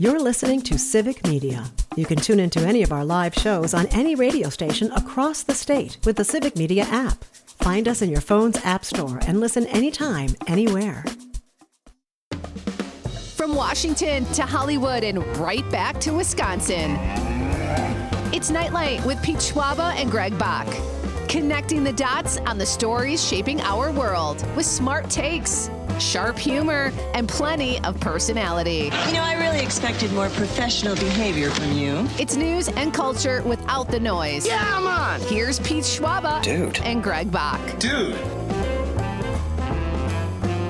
You're listening to Civic Media. You can tune into any of our live shows on any radio station across the state with the Civic Media app. Find us in your phone's app store and listen anytime, anywhere. From Washington to Hollywood and right back to Wisconsin. It's Nightlight with Pete Schwaba and Greg Bach. Connecting the dots on the stories shaping our world with smart takes, sharp humor, and plenty of personality. You know, I really expected more professional behavior from you. It's news and culture without the noise. Yeah, I'm on. Here's Pete Schwaba and Greg Bach. Dude.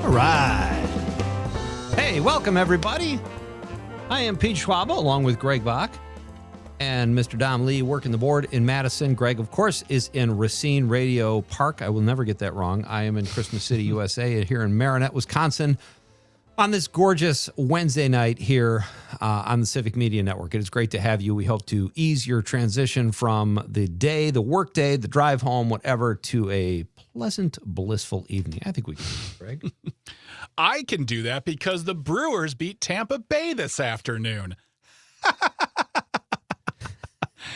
All right. Hey, welcome, everybody. I am Pete Schwaba, along with Greg Bach and Mr. Dom Lee, working the board in Madison. Greg, of course, is in Racine Radio Park. I will never get that wrong. I am in Christmas City, USA, here in Marinette, Wisconsin, on this gorgeous Wednesday night here on the Civic Media Network. It is great to have you. We hope to ease your transition from the day, the work day, the drive home, whatever, to a pleasant, blissful evening. I think we can do that, Greg. I can do that because the Brewers beat Tampa Bay this afternoon.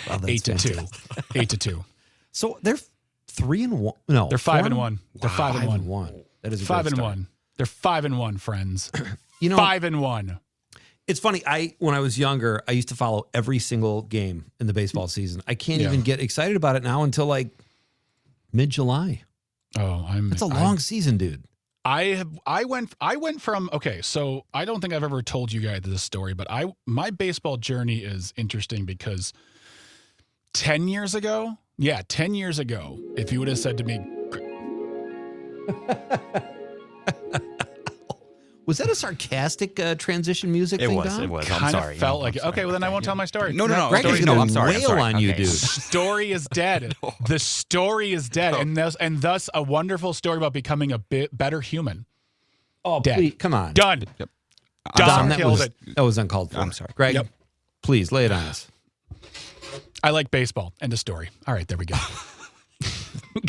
Well, 8-2. 8-2. So they're 3-1. No, they're 5-1. They're 5-1. 5-1. That is a 5-1. They're 5-1, friends. You know, 5-1. It's funny. When I was younger, I used to follow every single game in the baseball season. I can't even get excited about it now until like mid-July. Oh, it's a long season, dude. I went from, okay, so I don't think I've ever told you guys this story, but my baseball journey is interesting because 10 years ago, if you would have said to me, was that a sarcastic transition music thing, Dom? It was. I'm sorry. Felt like it. Okay, well, then I won't tell my story. No. Greg is going to wail on you, dude. Story is dead. The story is dead. And thus a wonderful story about becoming a bit better human. Oh, dead. please, come on. Done. Yep. Dom killed it. That was uncalled for. I'm sorry. Greg, Yep. please lay it on us. I like baseball. End of story. All right, there we go.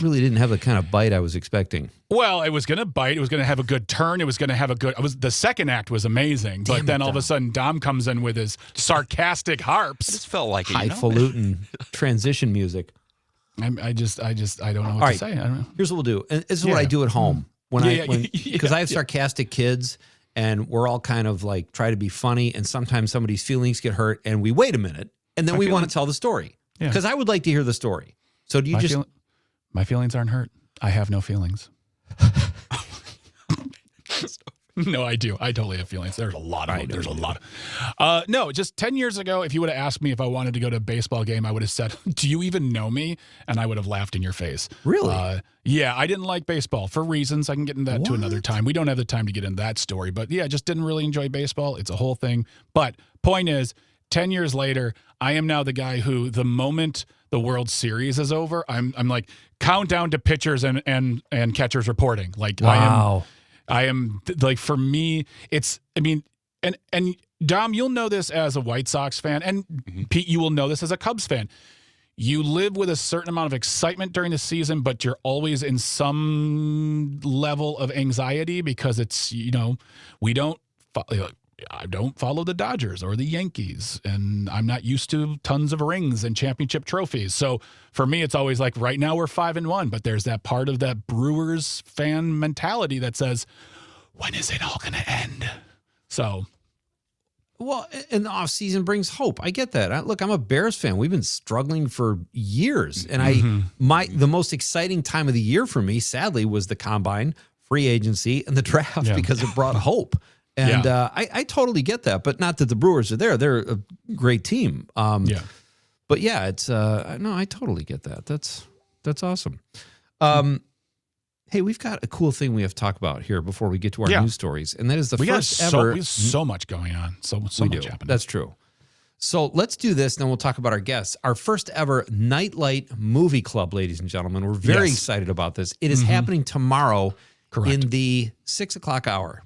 Really didn't have the kind of bite I was expecting. Well, it was going to bite. It was going to have a good turn. It was going to have a good. The second act was amazing, but then all of a sudden, Dom comes in with his sarcastic harps. It just felt like it, highfalutin transition music. I don't know what to say. I don't know. Here's what we'll do. And this is what I do at home because I have sarcastic kids, and we're all kind of like try to be funny, and sometimes somebody's feelings get hurt, and we wait a minute, and then we want to tell the story because I would like to hear the story. So do you my feelings aren't hurt. I have no feelings. No, I do. I totally have feelings. There's a lot of them. There's a lot. No, just 10 years ago, if you would have asked me if I wanted to go to a baseball game, I would have said, do you even know me? And I would have laughed in your face. Really? Yeah, I didn't like baseball for reasons. I can get into that to another time. We don't have the time to get into that story. But yeah, just didn't really enjoy baseball. It's a whole thing. But point is, 10 years later, I am now the guy who the moment the World Series is over, I'm like countdown to pitchers and catchers reporting. Like wow. I am like, for me, and Dom, you'll know this as a White Sox fan, and Pete, you will know this as a Cubs fan. You live with a certain amount of excitement during the season, but you're always in some level of anxiety because it's, I don't follow the Dodgers or the Yankees, and I'm not used to tons of rings and championship trophies. So for me, it's always like right now we're 5-1, but there's that part of that Brewers fan mentality that says, when is it all going to end? So. Well, and the offseason brings hope. I get that. Look, I'm a Bears fan. We've been struggling for years. And the most exciting time of the year for me, sadly, was the combine, free agency, and the draft because it brought hope. And I totally get that, but not that the Brewers are there. They're a great team. But yeah, it's no, I totally get that. That's awesome. Hey, we've got a cool thing we have to talk about here before we get to our news stories, and that is the first ever. We have so much going on, so much happening. That's true. So let's do this, and then we'll talk about our guests. Our first ever Nightlight Movie Club, ladies and gentlemen. We're very excited about this. It is happening tomorrow in the 6 o'clock hour.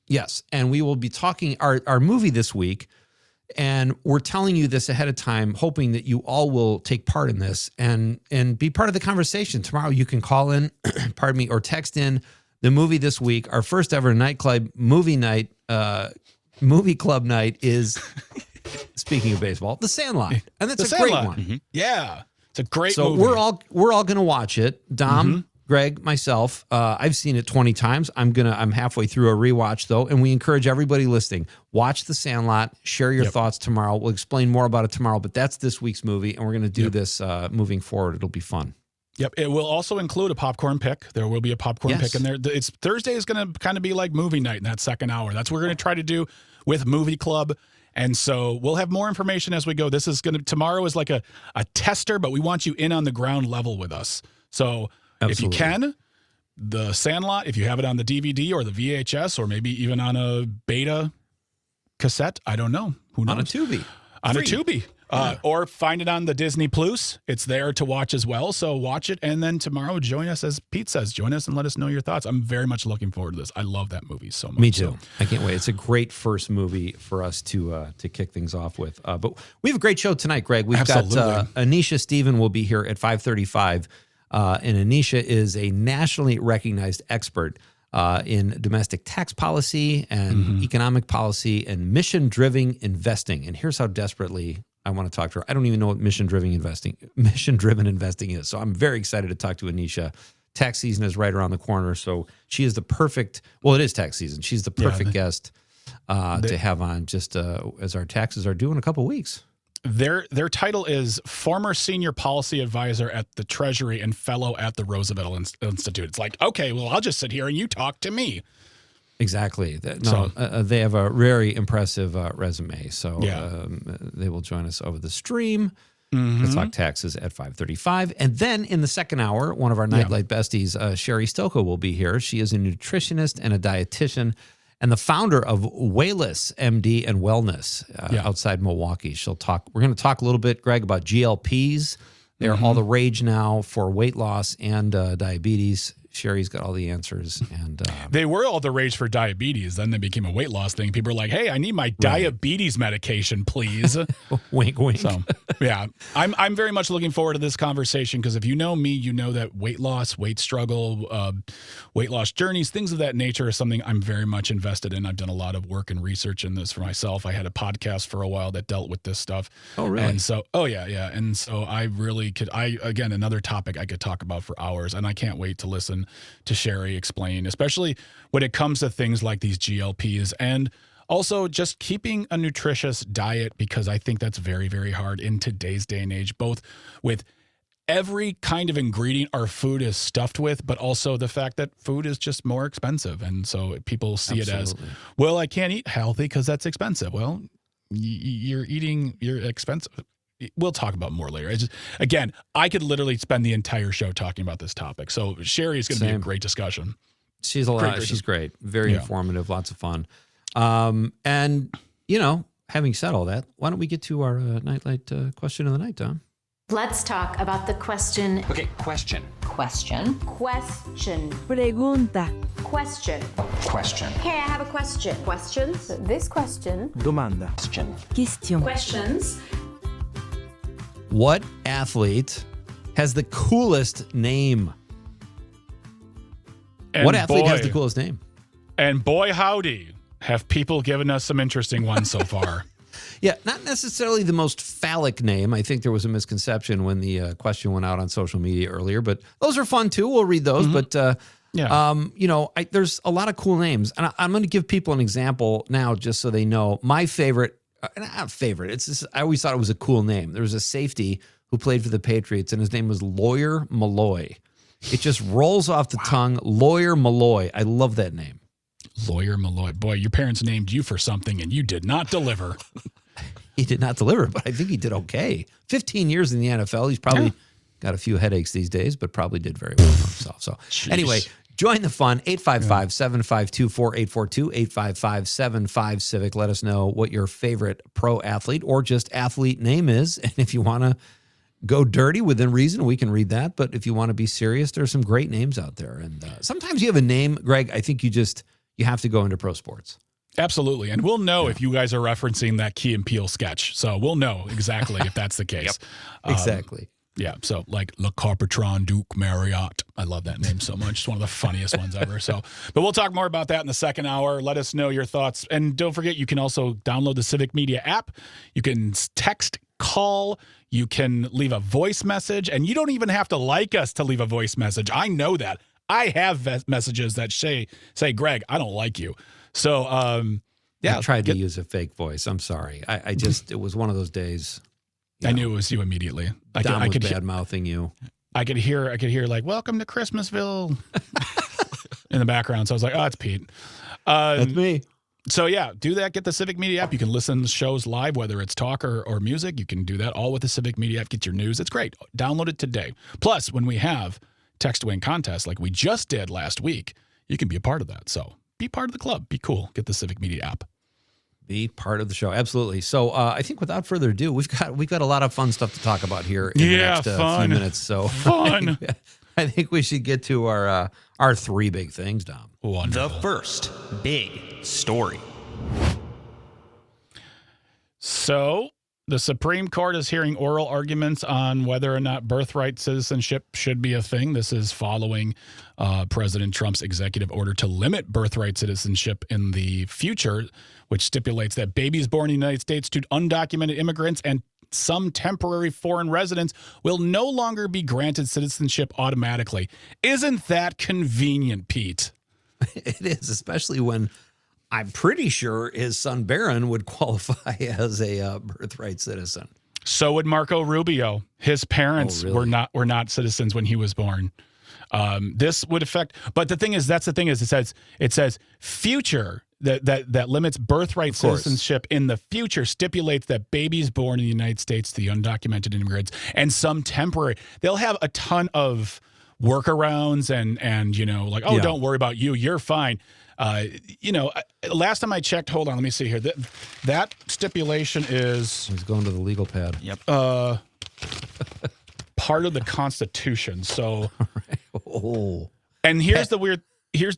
Yes, and we will be talking our movie this week, and we're telling you this ahead of time, hoping that you all will take part in this and be part of the conversation. Tomorrow you can call in, or text in the movie this week, our first ever nightclub movie night movie club night is, speaking of baseball, The Sandlot. And that's a great one. Mm-hmm. Yeah. It's a great So movie. we're all going to watch it. Dom, Greg, myself, I've seen it 20 times. I'm halfway through a rewatch though, and we encourage everybody listening, watch The Sandlot, share your thoughts tomorrow. We'll explain more about it tomorrow, but that's this week's movie, and we're going to do this moving forward. It'll be fun. Yep. It will also include a popcorn pick. There will be a popcorn pick in there. It's Thursday is going to kind of be like movie night in that second hour. That's what we're going to try to do with Movie Club. And so we'll have more information as we go. This is tomorrow is like a tester, but we want you in on the ground level with us. So if you can, The Sandlot, if you have it on the DVD or the VHS or maybe even on a beta cassette, I don't know. Who knows? On a Tubi. On a Tubi. Or find it on the Disney Plus. It's there to watch as well. So watch it. And then tomorrow, join us, as Pete says, join us and let us know your thoughts. I'm very much looking forward to this. I love that movie so much. Me too. I can't wait. It's a great first movie for us to kick things off with. But we have a great show tonight, Greg. We've got Anisha Stephen will be here at 5:35. And Anisha is a nationally recognized expert in domestic tax policy and economic policy and mission-driven investing. And here's how desperately I want to talk to her. I don't even know what mission-driven investing is. So I'm very excited to talk to Anisha. Tax season is right around the corner, so she is the perfect. Well, it is tax season. She's the perfect guest to have on just as our taxes are due in a couple of weeks. Their title is former senior policy advisor at the Treasury and fellow at the Roosevelt Institute. It's like, okay, well, I'll just sit here and you talk to me. Exactly. They have a very impressive resume. So they will join us over the stream to talk taxes at 5:35. And then in the second hour, one of our Nightlight besties, Sherry Stoko, will be here. She is a nutritionist and a dietitian and the founder of Wayless MD and Wellness outside Milwaukee. We're going to talk a little bit, Greg, about GLPs. They're all the rage now for weight loss and diabetes. Sherry's got all the answers. And they were all the rage for diabetes. Then they became a weight loss thing. People are like, hey, I need my diabetes medication, please. Wink, wink. So, yeah, I'm very much looking forward to this conversation because if you know me, you know that weight loss, weight struggle, weight loss journeys, things of that nature is something I'm very much invested in. I've done a lot of work and research in this for myself. I had a podcast for a while that dealt with this stuff. Oh, really? And so, yeah. And so I really could, again, another topic I could talk about for hours, and I can't wait to listen to Sherry explain, especially when it comes to things like these GLPs and also just keeping a nutritious diet, because I think that's very, very hard in today's day and age, both with every kind of ingredient our food is stuffed with, but also the fact that food is just more expensive. And so people see it as, well, I can't eat healthy because that's expensive. Well, you're expensive. We'll talk about more later. Again, I could literally spend the entire show talking about this topic. So Sherry is going to be a great discussion. She's She's great. Very informative. Lots of fun. And, having said all that, why don't we get to our Nightlight question of the night, Tom? Let's talk about the question. Okay, question. Question. Pregunta. Question. Question. Hey, I have a question. Questions? This question. Domanda. Question. Question. Questions. What athlete has the coolest name? What athlete has the coolest name? And boy, howdy, have people given us some interesting ones so far. Yeah, not necessarily the most phallic name. I think there was a misconception when the question went out on social media earlier, but those are fun too. We'll read those. But, there's a lot of cool names. And I'm going to give people an example now just so they know. My favorite, not favorite, it's just, I always thought it was a cool name. There was a safety who played for the Patriots, and his name was Lawyer Malloy. It just rolls off the tongue. Lawyer Malloy. I love that name. Lawyer Malloy. Boy, your parents named you for something, and you did not deliver. He did not deliver, but I think he did okay. 15 years in the NFL. He's probably got a few headaches these days, but probably did very well for himself. So anyway, join the fun. 855-752-4842, 855-75-CIVIC. Let us know what your favorite pro athlete or just athlete name is. And if you want to go dirty within reason, we can read that. But if you want to be serious, there's some great names out there. And sometimes you have a name, Greg, I think you have to go into pro sports. Absolutely. And we'll know if you guys are referencing that Key and Peele sketch. So we'll know exactly if that's the case. Exactly. Yeah, so like Le Carpatron Duke Marriott. I love that name so much. It's one of the funniest ones ever. So, but we'll talk more about that in the second hour. Let us know your thoughts. And don't forget, you can also download the Civic Media app. You can text, call, you can leave a voice message, and you don't even have to like us to leave a voice message. I know that. I have messages that say, Greg, I don't like you. So, yeah. I tried to use a fake voice. I'm sorry. I just, it was one of those days. I knew it was you immediately. Dom was bad-mouthing you. I could hear like, welcome to Christmasville in the background. So I was like, oh, it's Pete. That's me. So yeah, do that. Get the Civic Media app. You can listen to shows live, whether it's talk or music. You can do that all with the Civic Media app. Get your news. It's great. Download it today. Plus, when we have text to win contests like we just did last week, you can be a part of that. So be part of the club. Be cool. Get the Civic Media app. Be part of the show. Absolutely. So I think without further ado, we've got a lot of fun stuff to talk about here in the next few minutes. So fun. I think we should get to our three big things, Dom. Wonderful. The first big story. So the Supreme Court is hearing oral arguments on whether or not birthright citizenship should be a thing. This is following President Trump's executive order to limit birthright citizenship in the future, which stipulates that babies born in the United States to undocumented immigrants and some temporary foreign residents will no longer be granted citizenship automatically. Isn't that convenient, Pete? It is, especially when I'm pretty sure his son Barron would qualify as a birthright citizen. So would Marco Rubio. His parents were not citizens when he was born. This would affect, but the thing is, it says future that limits birthright citizenship in the future, stipulates that babies born in the United States, the undocumented immigrants, and some temporary, they'll have a ton of workarounds and don't worry about you, you're fine. Last time I checked, hold on, let me see here. That stipulation is, he's going to the legal pad. Yep. Part of the Constitution. So, oh, and here's the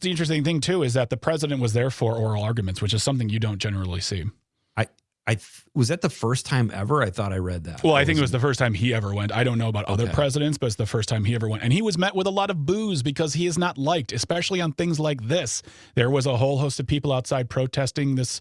interesting thing too, is that the president was there for oral arguments, which is something you don't generally see. Was that the first time ever? I thought I read that. Well, I think it was the first time he ever went. I don't know about other presidents, but it's the first time he ever went. And he was met with a lot of boos because he is not liked, especially on things like this. There was a whole host of people outside protesting this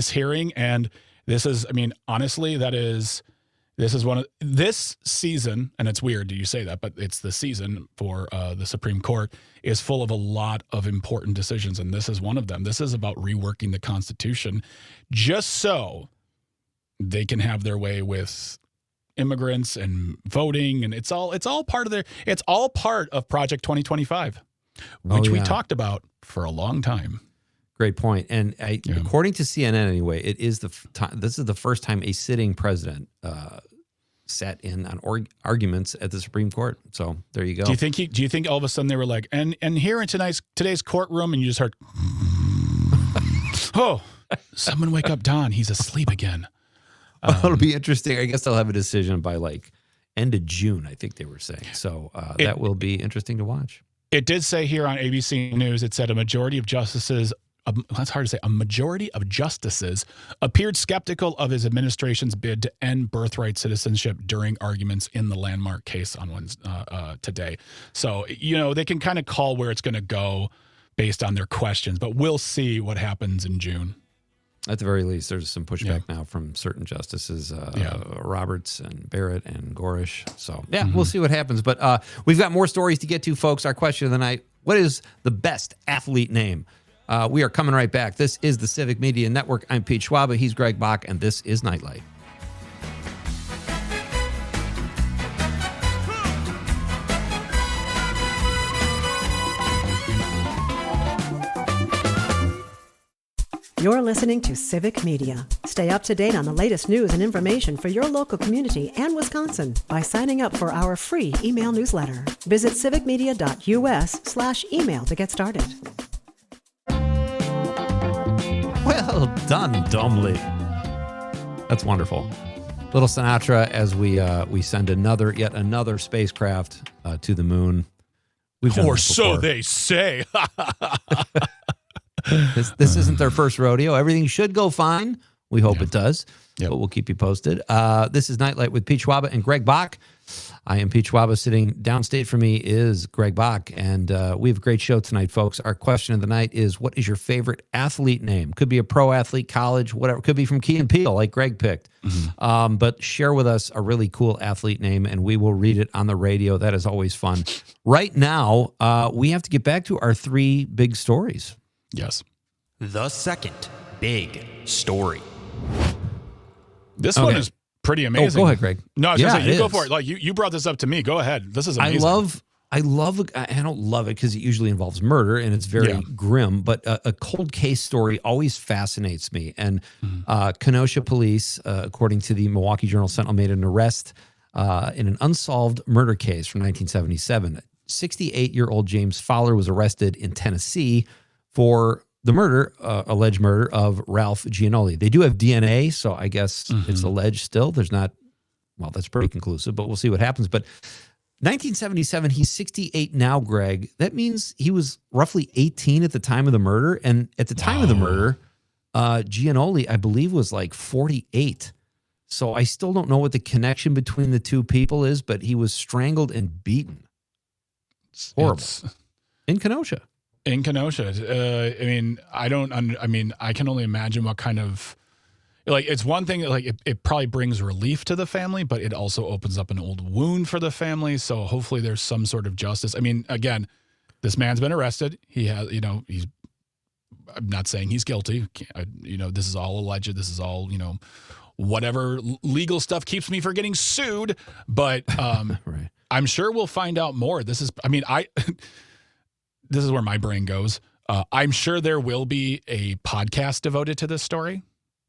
hearing. And this is, honestly, this is one of this season, and it's weird you say that, but it's the season for the Supreme Court is full of a lot of important decisions. And this is one of them. This is about reworking the Constitution just so they can have their way with immigrants and voting, and it's all part of Project 2025, which we talked about for a long time. Great point. And according to CNN, anyway, it is this is the first time a sitting president sat in on arguments at the Supreme Court. So there you go. Do you think all of a sudden they were like, and here in today's courtroom, and you just heard, oh, someone wake up Don, he's asleep again. It'll be interesting. I guess they'll have a decision by end of June, I think they were saying. So that will be interesting to watch. It did say here on ABC News, it said a majority of justices, that's hard to say, a majority of justices appeared skeptical of his administration's bid to end birthright citizenship during arguments in the landmark case on today. So, they can kind of call where it's going to go based on their questions, but we'll see what happens in June. At the very least, there's some pushback now from certain justices, Roberts and Barrett and Gorish. So, we'll see what happens. But we've got more stories to get to, folks. Our question of the night, what is the best athlete name? We are coming right back. This is the Civic Media Network. I'm Pete Schwaba. He's Greg Bach, and this is Nightlight. You're listening to Civic Media. Stay up to date on the latest news and information for your local community and Wisconsin by signing up for our free email newsletter. Visit civicmedia.us/email to get started. Well done, Dumley. That's wonderful. Little Sinatra as we send yet another spacecraft to the moon. Or so they say. This isn't their first rodeo. Everything should go fine We hope it does, Yep. but we'll keep you posted. This is Nightlight with Pete Schwaba and Greg Bach. I am Pete Schwaba. Sitting downstate from me is Greg Bach, and we have a great show tonight, folks. Our question of the night is, what is your favorite athlete name? Could be a pro athlete, college, whatever. Could be from Key and Peele, like Greg picked. But share with us a really cool athlete name, and we will read it on the radio. That is always fun. Right now, we have to get back to our 3 big stories. Yes. The second big story. This one is pretty amazing. Oh, go ahead, Greg. No, I was going to say, you it go is. for it. Like you brought this up to me. Go ahead. This is amazing. I don't love it because it usually involves murder and it's very grim, but a cold case story always fascinates me. And Kenosha police, according to the Milwaukee Journal Sentinel, made an arrest in an unsolved murder case from 1977. 68-year-old James Fowler was arrested in Tennessee for the alleged murder of Ralph Gianoli. They do have DNA, so I guess it's alleged still. There's not, well, that's pretty conclusive, but we'll see what happens. But 1977, he's 68 now, Greg. That means he was roughly 18 at the time of the murder. And at the time of the murder, Gianoli, I believe, was like 48. So I still don't know what the connection between the two people is, but he was strangled and beaten. Horrible. In Kenosha. In Kenosha. I can only imagine what kind of, like, it's one thing that, like, it probably brings relief to the family, but it also opens up an old wound for the family. So hopefully there's some sort of justice. I mean, again, this man's been arrested. He has, I'm not saying he's guilty. This is all alleged. This is all, whatever legal stuff keeps me from getting sued. But Right. I'm sure we'll find out more. This is where my brain goes. I'm sure there will be a podcast devoted to this story.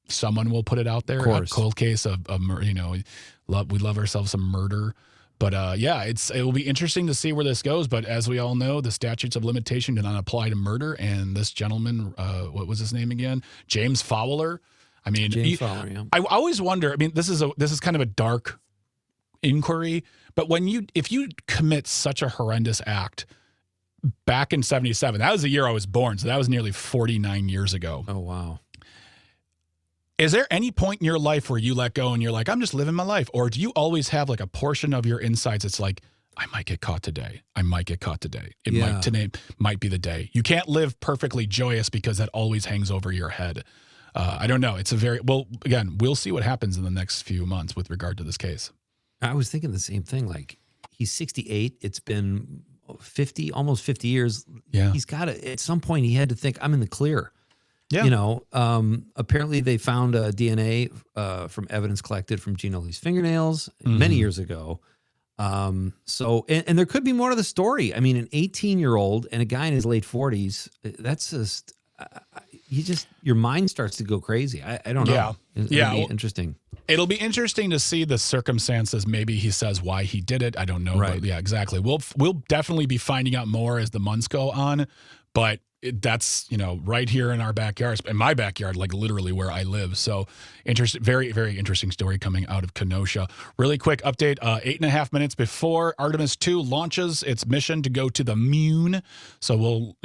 Someone will put it out there. Of course. A cold case of we love ourselves some murder. But it will be interesting to see where this goes. But as we all know, the statutes of limitation do not apply to murder. And this gentleman, what was his name again? James Fowler. I mean, Fowler, yeah. I always wonder. I mean, this is kind of a dark inquiry. But if you commit such a horrendous act back in 77, that was the year I was born. So that was nearly 49 years ago. Oh, wow. Is there any point in your life where you let go and you're like, I'm just living my life? Or do you always have like a portion of your insides? It's like, I might get caught today. I might get caught today. Today might be the day. You can't live perfectly joyous because that always hangs over your head. I don't know. Again, we'll see what happens in the next few months with regard to this case. I was thinking the same thing. Like, he's 68. It's been almost 50 years. Yeah. He's got to, at some point, he had to think, I'm in the clear. Yeah. Apparently they found DNA from evidence collected from Gianoli's fingernails many years ago. And there could be more to the story. I mean, an 18-year-old and a guy in his late 40s, that's just, your mind starts to go crazy. I don't know. It'll be interesting. It'll be interesting to see the circumstances. Maybe he says why he did it. I don't know. Right. But yeah, exactly. We'll definitely be finding out more as the months go on. But that's, right here in our backyard, in my backyard, like literally where I live. So very, very interesting story coming out of Kenosha. Really quick update, 8.5 minutes before Artemis 2 launches its mission to go to the moon. So we'll,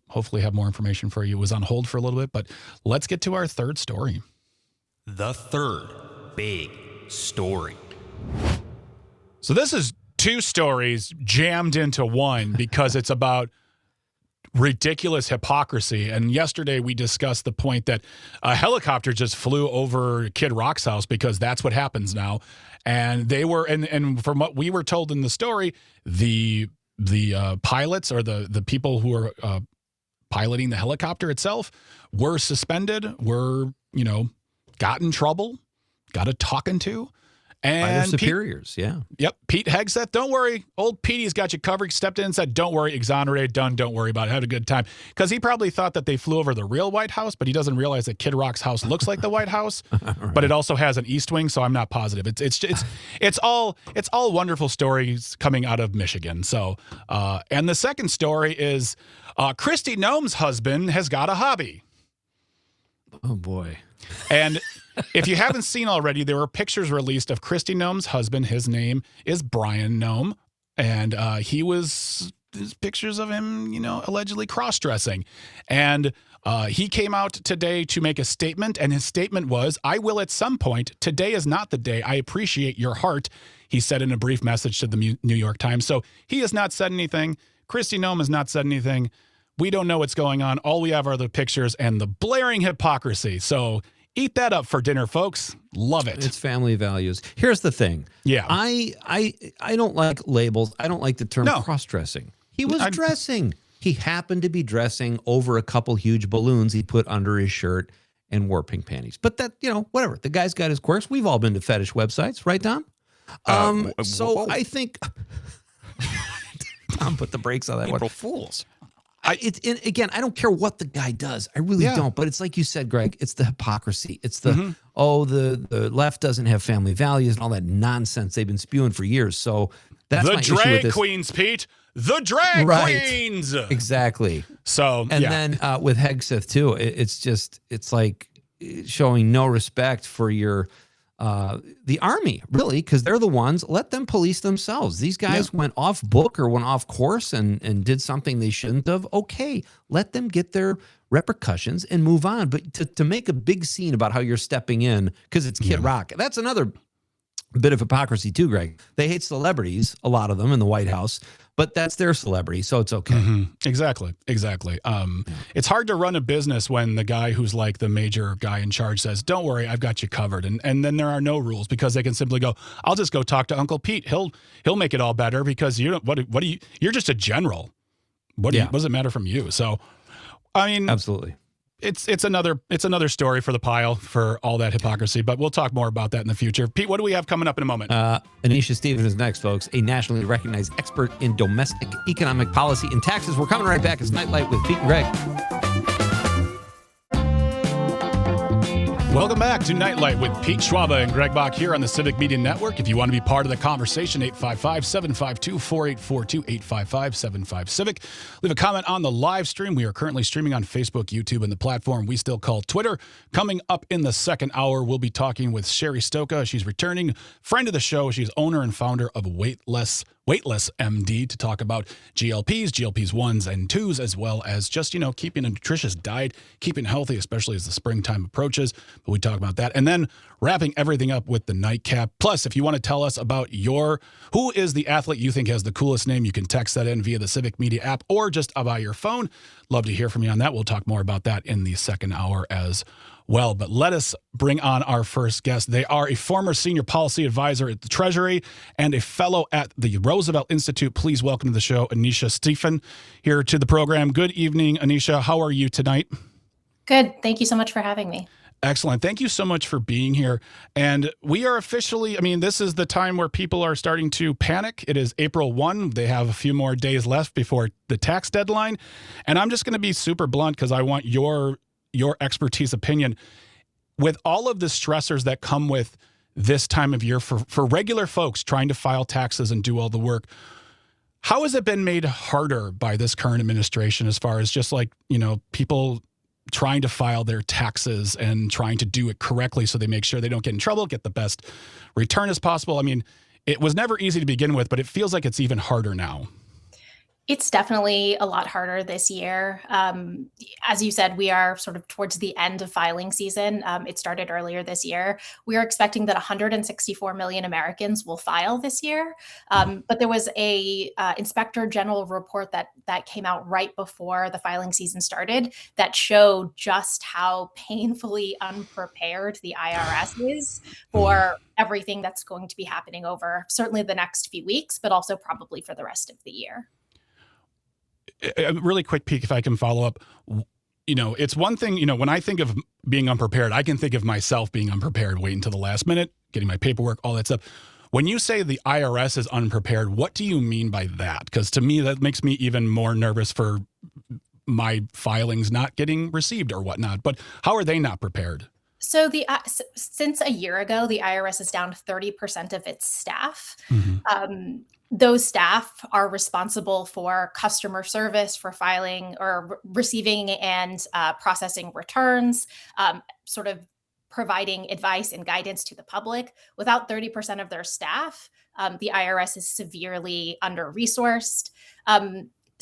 hopefully have more information for you. It was on hold for a little bit, but let's get to our third story. The third big story. So this is 2 stories jammed into one because it's about ridiculous hypocrisy. And yesterday we discussed the point that a helicopter just flew over Kid Rock's house because that's what happens now. And they were, and from what we were told in the story, the pilots or the people who are piloting the helicopter itself were suspended, got in trouble, got a talking to. And by their superiors, Yep. Pete Hegseth, don't worry. Old Petey's got you covered, stepped in and said, don't worry, exonerated, done, don't worry about it. Had a good time. Because he probably thought that they flew over the real White House, but he doesn't realize that Kid Rock's house looks like the White House, right. But it also has an East Wing, so I'm not positive. It's all wonderful stories coming out of Michigan. So, and the second story is Kristi Noem's husband has got a hobby. Oh, boy. And if you haven't seen already, there were pictures released of Kristi Noem's husband. His name is Brian Noem. And there's pictures of him, allegedly cross-dressing. And He came out today to make a statement, and his statement was, "I will at some point. Today is not the day. I appreciate your heart," he said in a brief message to the New York Times. So he has not said anything. Kristi Noem has not said anything. We don't know what's going on. All we have are the pictures and the blaring hypocrisy. So eat that up for dinner, folks. Love it. It's family values. Here's the thing. Yeah. I don't like labels. I don't like the term cross-dressing. He was dressing. He happened to be dressing over a couple huge balloons he put under his shirt and wore pink panties. But that, whatever. The guy's got his quirks. We've all been to fetish websites, right, Tom? I think Tom put the brakes on that one. April Fools. Again, I don't care what the guy does. I really don't. But it's like you said, Greg, it's the hypocrisy. It's the, the left doesn't have family values and all that nonsense they've been spewing for years. So that's my issue with drag this. queens, Pete. The drag queens. Exactly. So, and then with Hegseth too, it's like showing no respect for your the army, really, because they're the ones. Let them police themselves. These guys went off book or went off course and did something they shouldn't have. Okay, let them get their repercussions and move on. But to make a big scene about how you're stepping in because it's Kid Rock, that's another bit of hypocrisy too, Greg. They hate celebrities, a lot of them in the White House, but that's their celebrity, so it's okay. Exactly. It's hard to run a business when the guy who's like the major guy in charge says, "Don't worry, I've got you covered," and then there are no rules because they can simply go, "I'll just go talk to Uncle Pete. He'll make it all better because you don't. What do you? You're just a general. What does it matter from you?" So, I mean, absolutely. It's another story for the pile for all that hypocrisy, but we'll talk more about that in the future. Pete, what do we have coming up in a moment? Anisha Stevens is next, folks, a nationally recognized expert in domestic economic policy and taxes. We're coming right back. It's Nightlight with Pete and Greg. Welcome back to Nightlight with Pete Schwaba and Greg Bach here on the Civic Media Network. If you want to be part of the conversation, 855-752-4842, 855-75-CIVIC. Leave a comment on the live stream. We are currently streaming on Facebook, YouTube, and the platform we still call Twitter. Coming up in the second hour, we'll be talking with Sherry Stoka. She's returning friend of the show. She's owner and founder of Weightless MD to talk about GLPs, GLPs 1s and 2s, as well as just, keeping a nutritious diet, keeping healthy, especially as the springtime approaches. But we talk about that. And then wrapping everything up with the nightcap. Plus, if you want to tell us about who is the athlete you think has the coolest name, you can text that in via the Civic Media app or just by your phone. Love to hear from you on that. We'll talk more about that in the second hour as well. But let us bring on our first guest. They are a former senior policy advisor at the Treasury and a fellow at the Roosevelt Institute. Please welcome to the show, Anisha Stephen, here to the program. Good evening, Anisha. How are you tonight? Good. Thank you so much for having me. Excellent. Thank you so much for being here. And we are officially, this is the time where people are starting to panic. It is April 1. They have a few more days left before the tax deadline. And I'm just going to be super blunt because I want your expertise opinion. With all of the stressors that come with this time of year for regular folks trying to file taxes and do all the work, how has it been made harder by this current administration as far as just people trying to file their taxes and trying to do it correctly so they make sure they don't get in trouble, get the best return as possible? It was never easy to begin with, but it feels like it's even harder now. It's definitely a lot harder this year. As you said, we are sort of towards the end of filing season. It started earlier this year. We are expecting that 164 million Americans will file this year. But there was a Inspector General report that came out right before the filing season started that showed just how painfully unprepared the IRS is for everything that's going to be happening over certainly the next few weeks, but also probably for the rest of the year. A really quick peek, if I can follow up. It's one thing, when I think of being unprepared, I can think of myself being unprepared, waiting until the last minute, getting my paperwork, all that stuff. When you say the IRS is unprepared, what do you mean by that? Because to me, that makes me even more nervous for my filings not getting received or whatnot. But how are they not prepared? So since a year ago, the IRS is down 30% of its staff. Those staff are responsible for customer service, for filing or receiving and processing returns, sort of providing advice and guidance to the public. Without 30% of their staff, the IRS is severely under-resourced.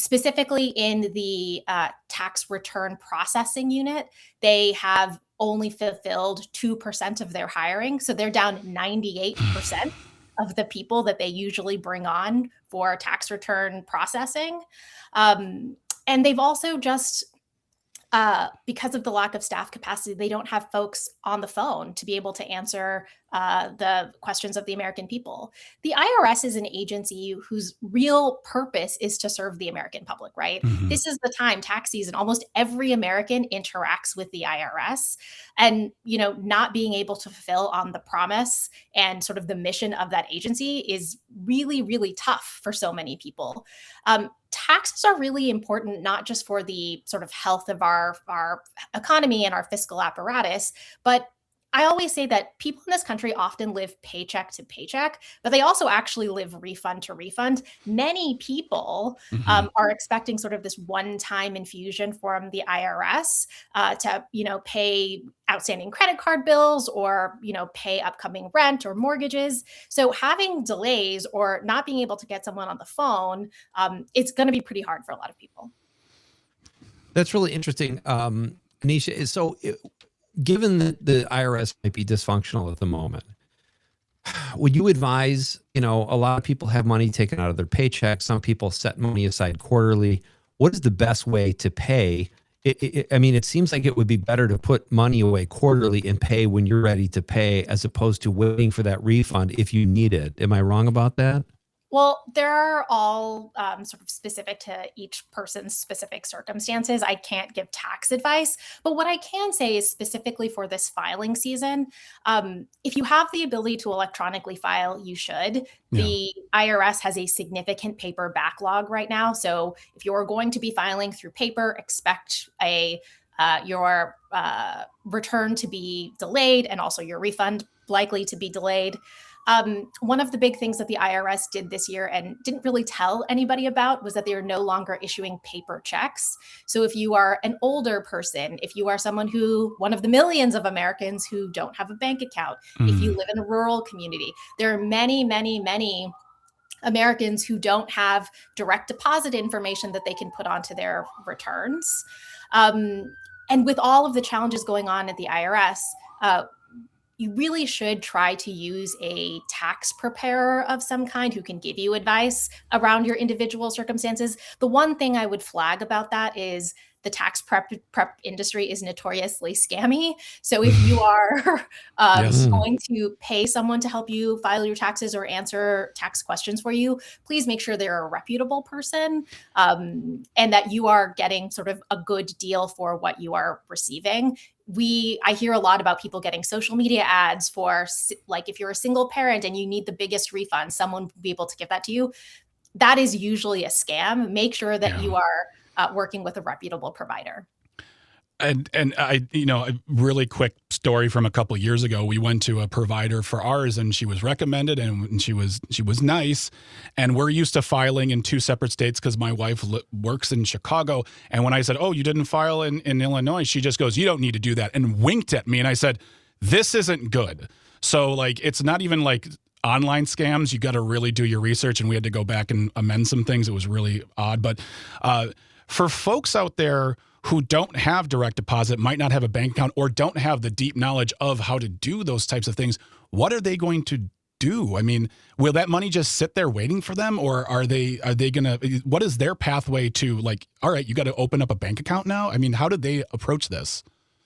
Specifically in the tax return processing unit, they have only fulfilled 2% of their hiring. So they're down 98% of the people that they usually bring on for tax return processing. And they've also just, because of the lack of staff capacity, they don't have folks on the phone to be able to answer the questions of the American people. The IRS is an agency whose real purpose is to serve the American public, right? This is the time, tax season. Almost every American interacts with the IRS, and not being able to fulfill on the promise and sort of the mission of that agency is really, really tough for so many people. Taxes are really important, not just for the sort of health of our economy and our fiscal apparatus, but I always say that people in this country often live paycheck to paycheck, but they also actually live refund to refund. Many people are expecting sort of this one-time infusion from the IRS to, pay outstanding credit card bills or, pay upcoming rent or mortgages. So having delays or not being able to get someone on the phone, it's going to be pretty hard for a lot of people. That's really interesting, Anisha. So given that the IRS might be dysfunctional at the moment, would you advise, a lot of people have money taken out of their paycheck. Some people set money aside quarterly. What is the best way to pay? It seems like it would be better to put money away quarterly and pay when you're ready to pay, as opposed to waiting for that refund if you need it. Am I wrong about that? Well, they're all sort of specific to each person's specific circumstances. I can't give tax advice, but what I can say is specifically for this filing season, if you have the ability to electronically file, you should. The IRS has a significant paper backlog right now. So if you're going to be filing through paper, expect your return to be delayed and also your refund likely to be delayed. One of the big things that the IRS did this year and didn't really tell anybody about was that they are no longer issuing paper checks. So if you are an older person, if you are one of the millions of Americans who don't have a bank account, if you live in a rural community, there are many, many, many Americans who don't have direct deposit information that they can put onto their returns. And with all of the challenges going on at the IRS, you really should try to use a tax preparer of some kind who can give you advice around your individual circumstances. The one thing I would flag about that is the tax prep industry is notoriously scammy. So if you are going to pay someone to help you file your taxes or answer tax questions for you, please make sure they're a reputable person and that you are getting sort of a good deal for what you are receiving. I hear a lot about people getting social media ads for, like, if you're a single parent and you need the biggest refund, someone will be able to give that to you. That is usually a scam. Make sure that you are working with a reputable provider. And I, a really quick story from a couple of years ago. We went to a provider for ours, and she was recommended, and she was nice. And we're used to filing in two separate states because my wife works in Chicago. And when I said, "Oh, you didn't file in Illinois," she just goes, "You don't need to do that," and winked at me. And I said, "This isn't good." So it's not even like online scams. You got to really do your research, and we had to go back and amend some things. It was really odd, but for folks out there who don't have direct deposit, might not have a bank account, or don't have the deep knowledge of how to do those types of things, what are they going to do? Will that money just sit there waiting for them, or are they going to, what is their pathway to, all right, you got to open up a bank account now? How did they approach this?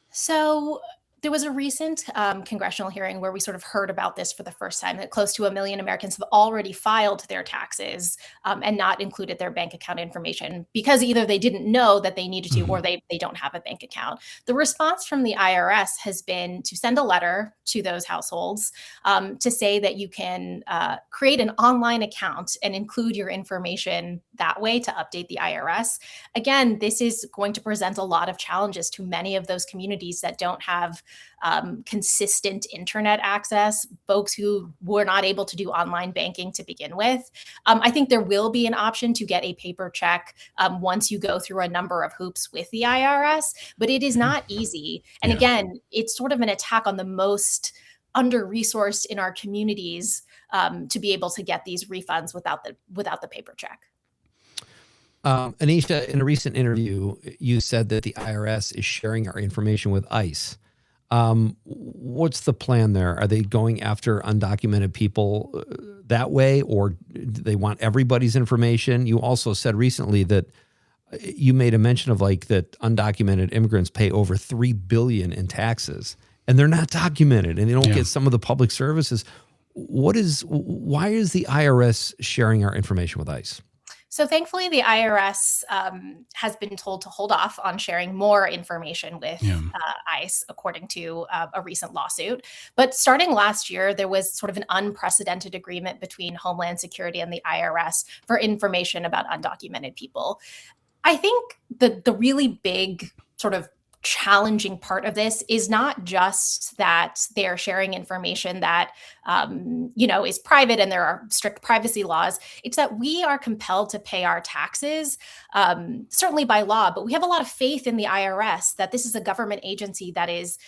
So there was a recent congressional hearing where we sort of heard about this for the first time, that close to 1 million Americans have already filed their taxes and not included their bank account information because either they didn't know that they needed to or they don't have a bank account. The response from the IRS has been to send a letter to those households to say that you can create an online account and include your information that way to update the IRS. Again, this is going to present a lot of challenges to many of those communities that don't have consistent internet access, folks who were not able to do online banking to begin with. I think there will be an option to get a paper check once you go through a number of hoops with the IRS, but it is not easy. And again, it's sort of an attack on the most under-resourced in our communities to be able to get these refunds without the paper check. Anisha, in a recent interview, you said that the IRS is sharing our information with ICE. What's the plan there? Are they going after undocumented people that way, or do they want everybody's information? You also said recently that you made a mention of like that undocumented immigrants pay over $3 billion in taxes, and they're not documented, and they don't get some of the public services. Why is the IRS sharing our information with ICE? So thankfully, the IRS has been told to hold off on sharing more information with ICE, according to a recent lawsuit. But starting last year, there was sort of an unprecedented agreement between Homeland Security and the IRS for information about undocumented people. I think the really big sort of challenging part of this is not just that they're sharing information that is private and there are strict privacy laws. It's that we are compelled to pay our taxes, certainly by law, but we have a lot of faith in the IRS that this is a government agency that is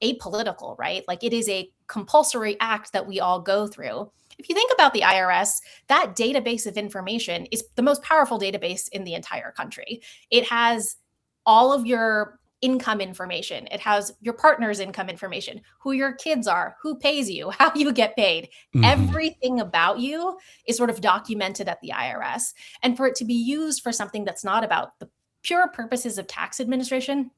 apolitical, right? Like it is a compulsory act that we all go through. If you think about the IRS, that database of information is the most powerful database in the entire country. It has all of your income information. It has your partner's income information, who your kids are, who pays you, how you get paid. Everything about you is sort of documented at the IRS. And for it to be used for something that's not about the pure purposes of tax administration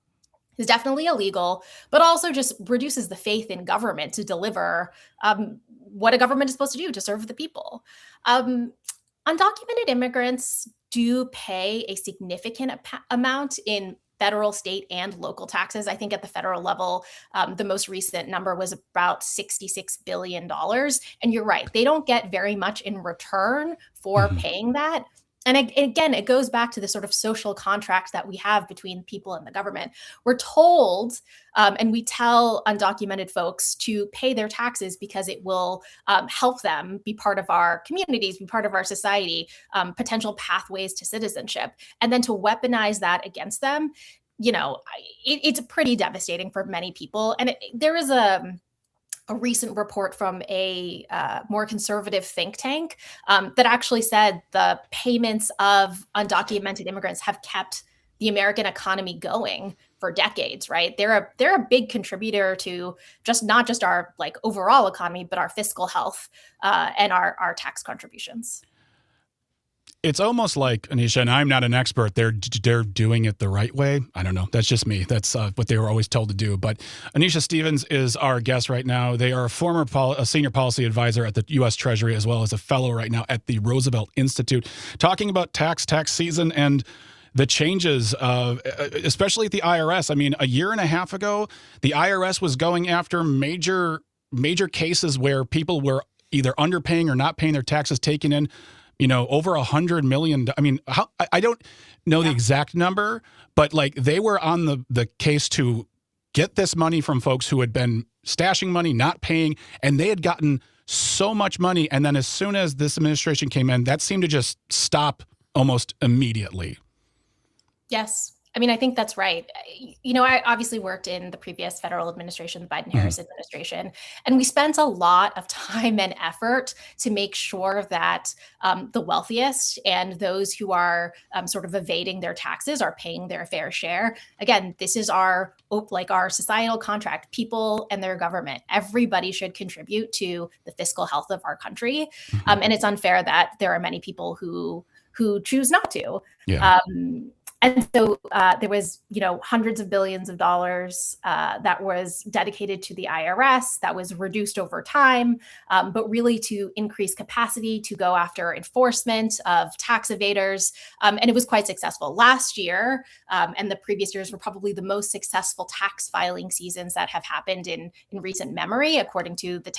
is definitely illegal, but also just reduces the faith in government to deliver what a government is supposed to do to serve the people. Undocumented immigrants do pay a significant amount in federal, state, and local taxes. I think at the federal level, the most recent number was about $66 billion. And you're right, they don't get very much in return for paying that. And again, it goes back to the sort of social contract that we have between people and the government. We're told, and we tell undocumented folks to pay their taxes because it will help them be part of our communities, be part of our society, potential pathways to citizenship. And then to weaponize that against them, it's pretty devastating for many people. And there is a recent report from a more conservative think tank that actually said the payments of undocumented immigrants have kept the American economy going for decades, right? They're a big contributor to not just our like overall economy, but our fiscal health and our tax contributions. It's almost like, Anisha, and I'm not an expert, they're doing it the right way. I don't know. That's just me. That's what they were always told to do. But Anisha Stevens is our guest right now. They are a senior policy advisor at the U.S. Treasury, as well as a fellow right now at the Roosevelt Institute, talking about tax season and the changes, especially at the IRS. I mean, a year and a half ago, the IRS was going after major cases where people were either underpaying or not paying their taxes, taking in over $100 million. I mean, I don't know the exact number, but like they were on the case to get this money from folks who had been stashing money, not paying, and they had gotten so much money. And then as soon as this administration came in, that seemed to just stop almost immediately. Yes. I mean, I think that's right. I obviously worked in the previous federal administration, the Biden-Harris administration, and we spent a lot of time and effort to make sure that the wealthiest and those who are sort of evading their taxes are paying their fair share. Again, this is our societal contract, people and their government. Everybody should contribute to the fiscal health of our country. And it's unfair that there are many people who choose not to. Yeah. And so there was, hundreds of billions of dollars that was dedicated to the IRS that was reduced over time, but really to increase capacity to go after enforcement of tax evaders. And it was quite successful. Last year and the previous years were probably the most successful tax filing seasons that have happened in recent memory, according to the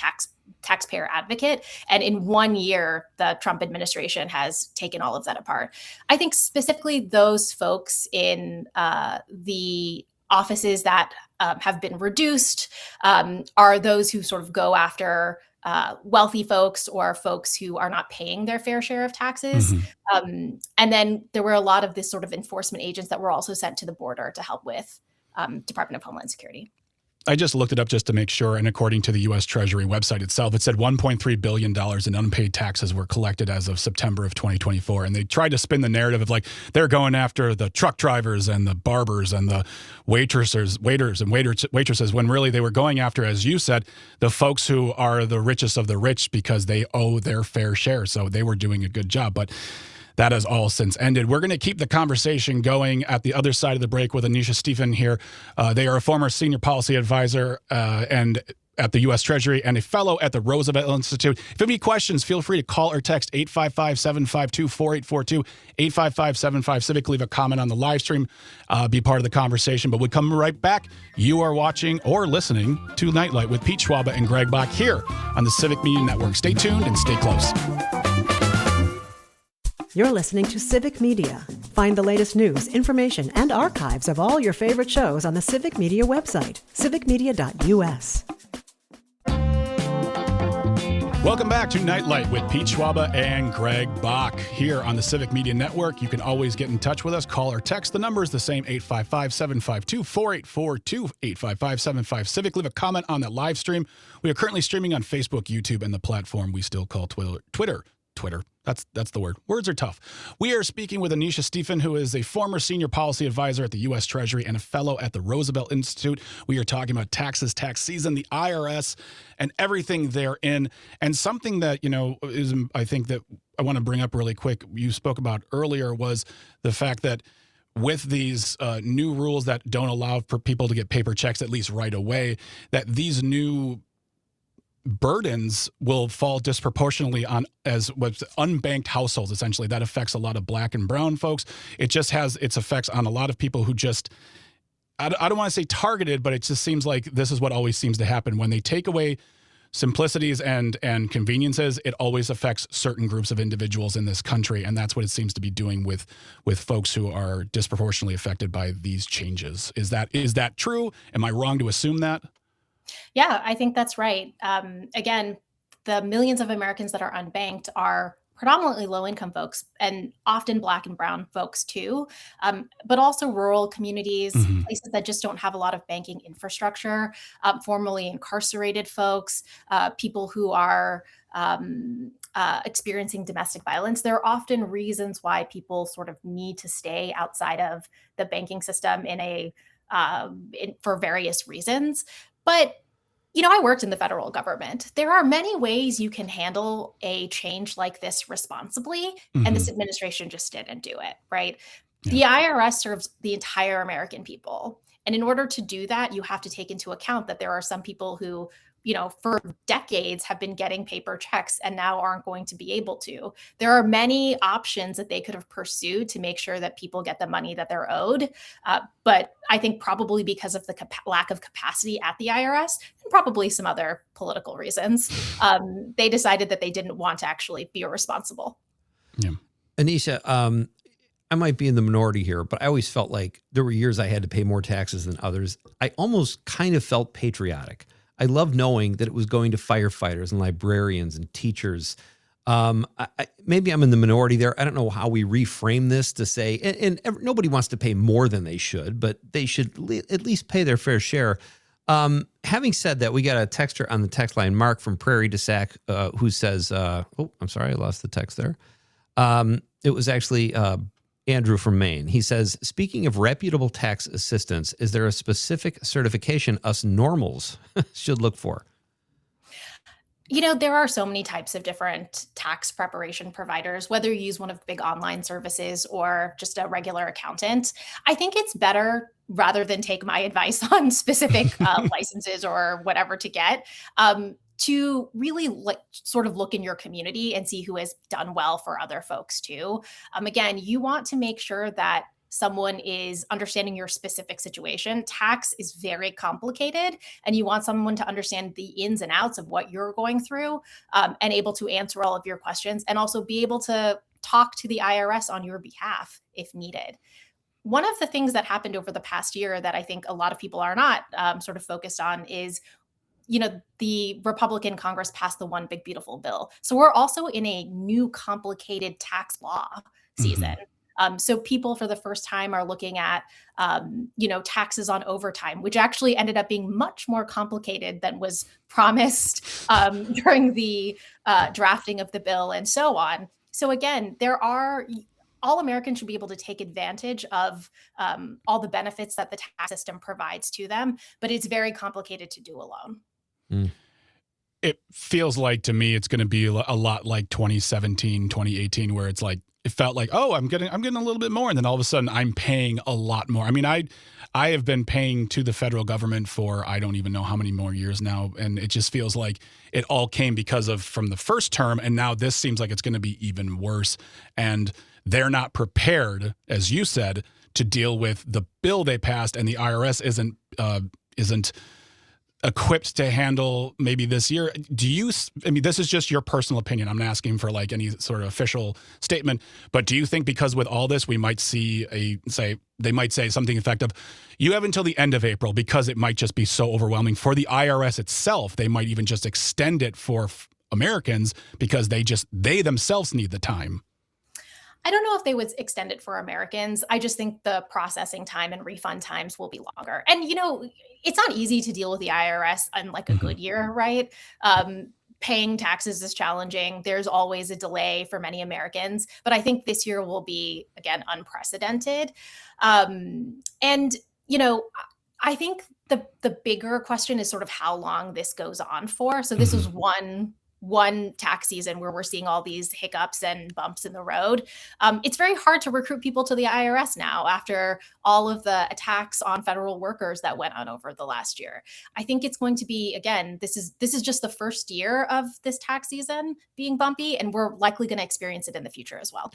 taxpayer advocate. And in 1 year, the Trump administration has taken all of that apart. I think specifically those folks in the offices that have been reduced are those who sort of go after wealthy folks or folks who are not paying their fair share of taxes. And then there were a lot of this sort of enforcement agents that were also sent to the border to help with Department of Homeland Security. I just looked it up just to make sure, and according to the U.S. Treasury website itself, it said $1.3 billion in unpaid taxes were collected as of September of 2024. And they tried to spin the narrative of like they're going after the truck drivers and the barbers and the waiters and waitresses, when really they were going after, as you said, the folks who are the richest of the rich because they owe their fair share. So they were doing a good job. But that has all since ended. We're going to keep the conversation going at the other side of the break with Anisha Stephen here. They are a former senior policy advisor and at the U.S. Treasury and a fellow at the Roosevelt Institute. If you have any questions, feel free to call or text 855-752-4842, 855-75-CIVIC. Leave a comment on the live stream. Be part of the conversation. But we come right back. You are watching or listening to Nightlight with Pete Schwaba and Greg Bach here on the Civic Media Network. Stay tuned and stay close. You're listening to Civic Media. Find the latest news, information, and archives of all your favorite shows on the Civic Media website, civicmedia.us. Welcome back to Nightlight with Pete Schwaba and Greg Bach here on the Civic Media Network. You can always get in touch with us. Call or text. The number is the same, 855-752-4842, 855-75-CIVIC. Leave a comment on that live stream. We are currently streaming on Facebook, YouTube, and the platform we still call Twitter. That's the word. Words are tough. We are speaking with Anisha Stephen, who is a former senior policy advisor at the U.S. Treasury and a fellow at the Roosevelt Institute. We are talking about taxes, tax season, the IRS, and everything therein. And something that, is, I think that I want to bring up really quick, you spoke about earlier, was the fact that with these new rules that don't allow for people to get paper checks, at least right away, that these new burdens will fall disproportionately on as what's unbanked households. Essentially, that affects a lot of black and brown folks. It just has its effects on a lot of people who just, I don't want to say targeted, but it just seems like this is what always seems to happen when they take away simplicities and conveniences. It always affects certain groups of individuals in this country, and that's what it seems to be doing with folks who are disproportionately affected by these changes. Is that true? Am I wrong to assume that? Yeah, I think that's right. Again, the millions of Americans that are unbanked are predominantly low-income folks and often Black and brown folks too, but also rural communities, places that just don't have a lot of banking infrastructure, formerly incarcerated folks, people who are experiencing domestic violence. There are often reasons why people sort of need to stay outside of the banking system for various reasons. But, I worked in the federal government. There are many ways you can handle a change like this responsibly, and this administration just didn't do it, right? Yeah. The IRS serves the entire American people. And in order to do that, you have to take into account that there are some people who, for decades have been getting paper checks and now aren't going to be able to. There are many options that they could have pursued to make sure that people get the money that they're owed. But I think probably because of the lack of capacity at the IRS and probably some other political reasons, they decided that they didn't want to actually be responsible. Yeah. Anisha, I might be in the minority here, but I always felt like there were years I had to pay more taxes than others. I almost kind of felt patriotic. I love knowing that it was going to firefighters and librarians and teachers. Maybe I'm in the minority there. I don't know how we reframe this to say, and nobody wants to pay more than they should, but they should at least pay their fair share. Having said that, we got a texter on the text line, Mark from Prairie du Sac, who says, I'm sorry, I lost the text there. It was actually Andrew from Maine. He says, speaking of reputable tax assistance, is there a specific certification us normals should look for? There are so many types of different tax preparation providers, whether you use one of the big online services or just a regular accountant. I think it's better, rather than take my advice on specific licenses or whatever to get, to really sort of look in your community and see who has done well for other folks too. Again, you want to make sure that someone is understanding your specific situation. Tax is very complicated, and you want someone to understand the ins and outs of what you're going through, and able to answer all of your questions, and also be able to talk to the IRS on your behalf if needed. One of the things that happened over the past year that I think a lot of people are not sort of focused on is, the Republican Congress passed the One Big Beautiful Bill. So we're also in a new complicated tax law season. So people for the first time are looking at, taxes on overtime, which actually ended up being much more complicated than was promised during the drafting of the bill and so on. So again, all Americans should be able to take advantage of all the benefits that the tax system provides to them, but it's very complicated to do alone. It feels like to me it's going to be a lot like 2017, 2018, where it's like it felt like, oh, I'm getting a little bit more, and then all of a sudden I'm paying a lot more. I mean, I have been paying to the federal government for I don't even know how many more years now, and it just feels like it all came because of from the first term, and now this seems like it's going to be even worse, and they're not prepared, as you said, to deal with the bill they passed, and the IRS isn't equipped to handle maybe this year. This is just your personal opinion. I'm not asking for like any sort of official statement, but do you think because with all this, we might see they might say something effective, you have until the end of April because it might just be so overwhelming for the IRS itself. They might even just extend it for Americans because they themselves need the time. I don't know if they would extend it for Americans. I just think the processing time and refund times will be longer. And, it's not easy to deal with the IRS on like a good year, right? Paying taxes is challenging. There's always a delay for many Americans, but I think this year will be, again, unprecedented. I think the bigger question is sort of how long this goes on for. So this is one tax season where we're seeing all these hiccups and bumps in the road. It's very hard to recruit people to the IRS now after all of the attacks on federal workers that went on over the last year. I think it's going to be, again, this is just the first year of this tax season being bumpy, and we're likely going to experience it in the future as well.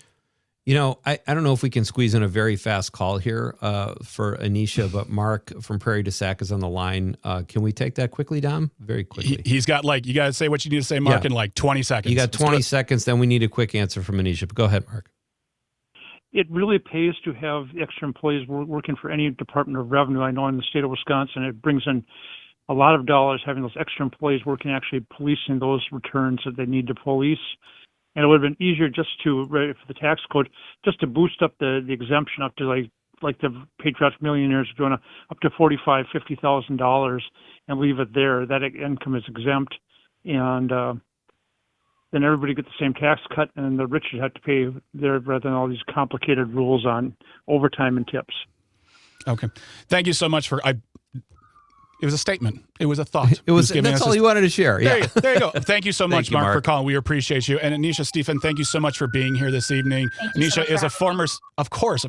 I don't know if we can squeeze in a very fast call here for Anisha, but Mark from Prairie du Sac is on the line. Can we take that quickly, Dom? Very quickly. He's got you got to say what you need to say, Mark, in like 20 seconds. You got 20 seconds, then we need a quick answer from Anisha. But go ahead, Mark. It really pays to have extra employees working for any Department of Revenue. I know in the state of Wisconsin, it brings in a lot of dollars having those extra employees working actually policing those returns that they need to police. And it would have been easier just for the tax code, just to boost up the exemption up to like the Patriots millionaires doing up to $45,000, $50,000 and leave it there. That income is exempt, and then everybody gets the same tax cut, and the rich have to pay there rather than all these complicated rules on overtime and tips. Okay, thank you so much for. It was a statement. It was a thought. That's all you wanted to share. Yeah. There you go. Thank you so much, Mark, for calling. We appreciate you. And Anisha Stephen, thank you so much for being here this evening. Anisha is a former, of course.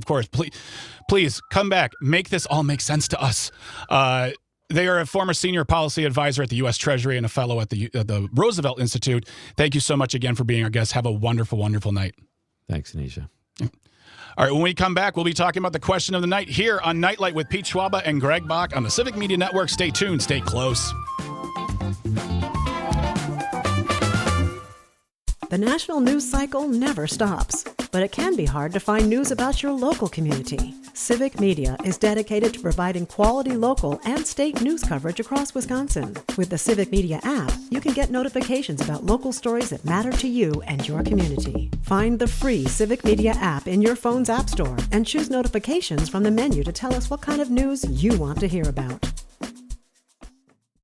Please come back. Make this all make sense to us. They are a former senior policy advisor at the U.S. Treasury and a fellow at the Roosevelt Institute. Thank you so much again for being our guest. Have a wonderful, wonderful night. Thanks, Anisha. All right, when we come back, we'll be talking about the question of the night here on Nightlight with Pete Schwaba and Greg Bach on the Civic Media Network. Stay tuned. Stay close. The national news cycle never stops, but it can be hard to find news about your local community. Civic Media is dedicated to providing quality local and state news coverage across Wisconsin. With the Civic Media app, you can get notifications about local stories that matter to you and your community. Find the free Civic Media app in your phone's app store and choose notifications from the menu to tell us what kind of news you want to hear about.